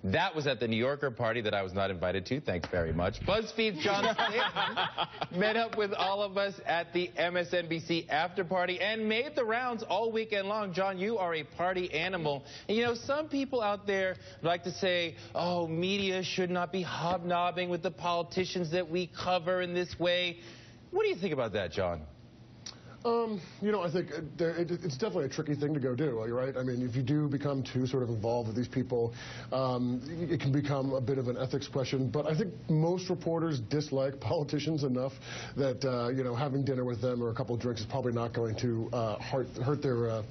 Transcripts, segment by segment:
That was at the New Yorker party that I was not invited to. Thanks very much. BuzzFeed's John Stanton met up with all of us at the MSNBC after party and made the rounds all weekend long. John, you are a party animal. And you know, some people out there like to say, oh, media should not be hobnobbing with the politicians that we cover in this way. What do you think about that, John? You know, I think it's definitely a tricky thing to go do, right? I mean, if you do become too sort of involved with these people, it can become a bit of an ethics question. But I think most reporters dislike politicians enough that, you know, having dinner with them or a couple of drinks is probably not going to hurt their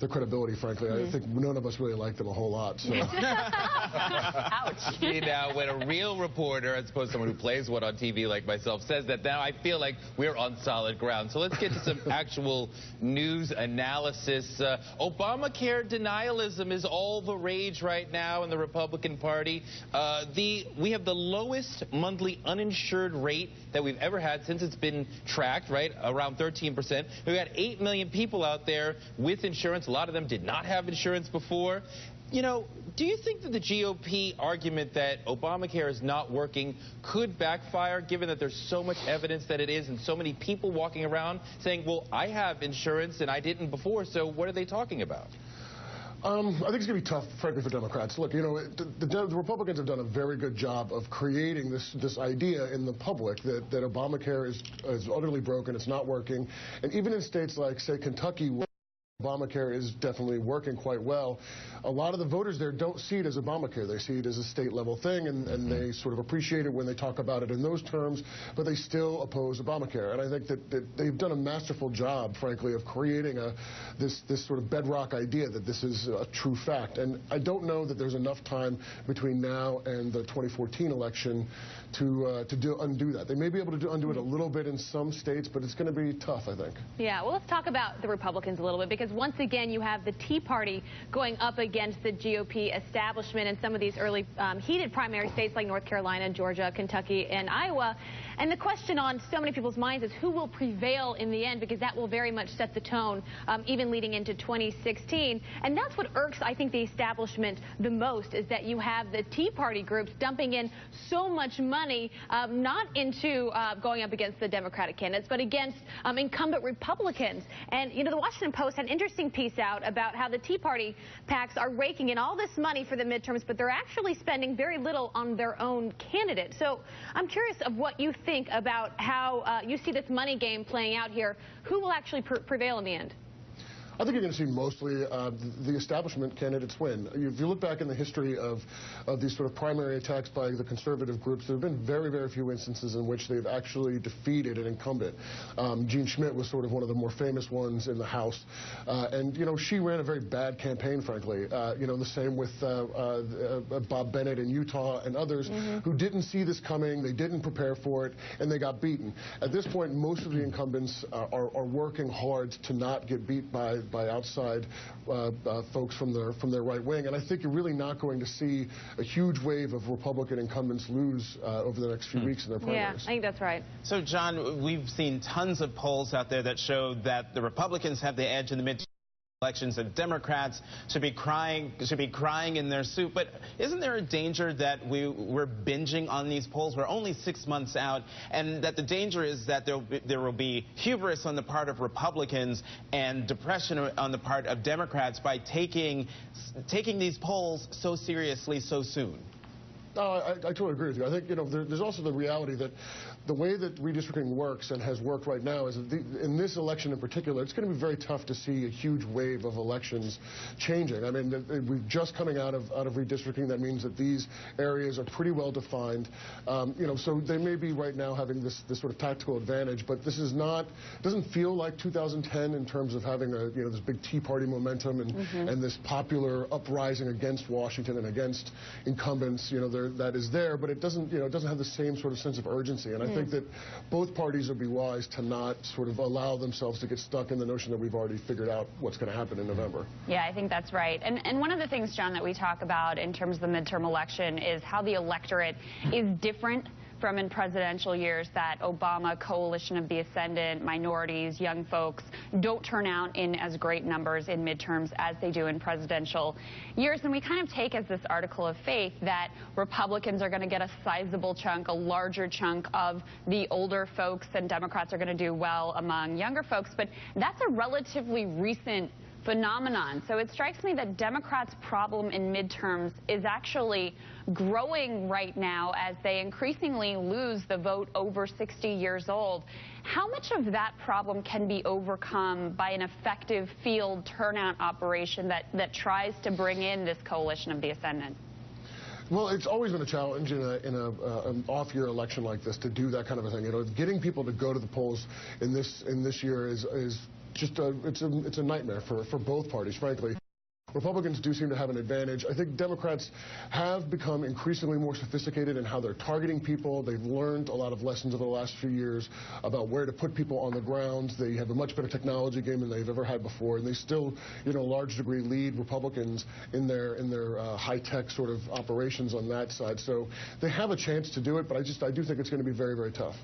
credibility, frankly. I think none of us really like them a whole lot. So. Ouch. You know, when a real reporter, as opposed to someone who plays one on TV like myself, says that, now I feel like we're on solid ground. So let's get to some actual news analysis. Obamacare denialism is all the rage right now in the Republican Party. We have the lowest monthly uninsured rate that we've ever had since it's been tracked, right, around 13%. We've got 8 million people out there with insurance. A lot of them did not have insurance before. You know, do you think that the GOP argument that Obamacare is not working could backfire, given that there's so much evidence that it is and so many people walking around saying, well, I have insurance and I didn't before, so what are they talking about? I think it's going to be tough, frankly, for Democrats. Look, you know, the Republicans have done a very good job of creating this idea in the public that Obamacare is utterly broken, it's not working. And even in states like, say, Kentucky, where Obamacare is definitely working quite well, a lot of the voters there don't see it as Obamacare. They see it as a state-level thing, and they sort of appreciate it when they talk about it in those terms, but they still oppose Obamacare. And I think that they've done a masterful job, frankly, of creating this sort of bedrock idea that this is a true fact. And I don't know that there's enough time between now and the 2014 election to undo that. They may be able to undo it a little bit in some states, but it's going to be tough, I think. Yeah, well, let's talk about the Republicans a little bit, because once again, you have the Tea Party going up against the GOP establishment in some of these early heated primary states like North Carolina, Georgia, Kentucky, and Iowa. And the question on so many people's minds is who will prevail in the end, because that will very much set the tone, even leading into 2016. And that's what irks, I think, the establishment the most, is that you have the Tea Party groups dumping in so much money, not into going up against the Democratic candidates, but against incumbent Republicans. And, you know, the Washington Post had an interesting piece out about how the Tea Party PACs are raking in all this money for the midterms, but they're actually spending very little on their own candidate. So I'm curious of what you think about how you see this money game playing out here. Who will actually prevail in the end? I think you're going to see mostly the establishment candidates win. If you look back in the history of these sort of primary attacks by the conservative groups, there have been very, very few instances in which they've actually defeated an incumbent. Jean Schmidt was sort of one of the more famous ones in the House. And, you know, she ran a very bad campaign, frankly. You know, the same with Bob Bennett in Utah and others who didn't see this coming, they didn't prepare for it, and they got beaten. At this point, most of the incumbents are working hard to not get beat by outside folks from their right wing. And I think you're really not going to see a huge wave of Republican incumbents lose over the next few weeks in their primaries. Yeah, I think that's right. So, John, we've seen tons of polls out there that show that the Republicans have the edge in the midterm elections, and Democrats should be crying in their soup. But isn't there a danger that we're binging on these polls? We're only 6 months out, and that the danger is that there will be hubris on the part of Republicans and depression on the part of Democrats by taking these polls so seriously so soon. I totally agree with you. I think, you know, there's also the reality that the way that redistricting works and has worked right now is that in this election in particular, it's going to be very tough to see a huge wave of elections changing. I mean, we're just coming out of redistricting. That means that these areas are pretty well defined. You know, so they may be right now having this sort of tactical advantage, but this is not, doesn't feel like 2010 in terms of having this big Tea Party momentum and this popular uprising against Washington and against incumbents. You know, that is there, but it doesn't, it doesn't have the same sort of sense of urgency. And I think that both parties would be wise to not sort of allow themselves to get stuck in the notion that we've already figured out what's going to happen in November. Yeah, I think that's right. And one of the things, John, that we talk about in terms of the midterm election is how the electorate is different from in presidential years that Obama, coalition of the ascendant, minorities, young folks don't turn out in as great numbers in midterms as they do in presidential years. And we kind of take as this article of faith that Republicans are going to get a sizable chunk, a larger chunk of the older folks, and Democrats are going to do well among younger folks. But that's a relatively recent phenomenon. So it strikes me that Democrats' problem in midterms is actually growing right now as they increasingly lose the vote over 60 years old. How much of that problem can be overcome by an effective field turnout operation that tries to bring in this coalition of the ascendant? Well, it's always been a challenge in an off-year election like this to do that kind of a thing. You know, getting people to go to the polls in this year is just it's a nightmare for both parties, frankly. Republicans do seem to have an advantage. I think Democrats have become increasingly more sophisticated in how they're targeting people. They've learned a lot of lessons over the last few years about where to put people on the ground. They have a much better technology game than they've ever had before, and they still, you know, large degree lead Republicans in their high-tech sort of operations on that side. So they have a chance to do it, but I do think it's going to be very, very tough.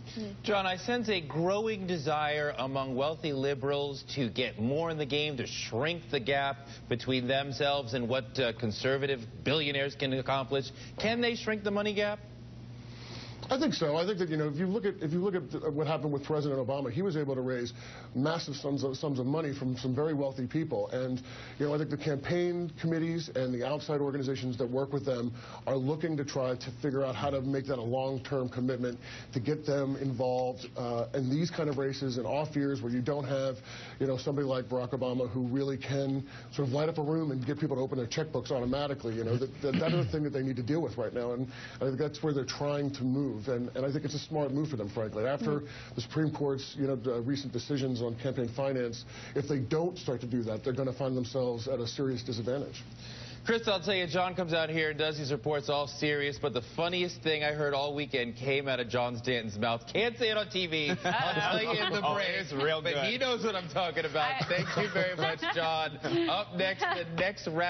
John, I sense a growing desire among wealthy liberals to get more in the game, to shrink the gap between themselves and what conservative billionaires can accomplish. Can they shrink the money gap? I think so. I think that, you know, if you look at what happened with President Obama, he was able to raise massive sums of money from some very wealthy people. And, you know, I think the campaign committees and the outside organizations that work with them are looking to try to figure out how to make that a long-term commitment to get them involved in these kind of races and off years where you don't have, you know, somebody like Barack Obama who really can sort of light up a room and get people to open their checkbooks automatically. You know, that's the thing that they need to deal with right now. And I think that's where they're trying to move. And I think it's a smart move for them, frankly. After the Supreme Court's, you know, recent decisions on campaign finance, if they don't start to do that, they're going to find themselves at a serious disadvantage. Chris, I'll tell you, John comes out here and does these reports all serious, but the funniest thing I heard all weekend came out of John Stanton's mouth. Can't say it on TV. I'll tell you in the break. It's real good. But he knows what I'm talking about. Thank you very much, John. Up next, the next round.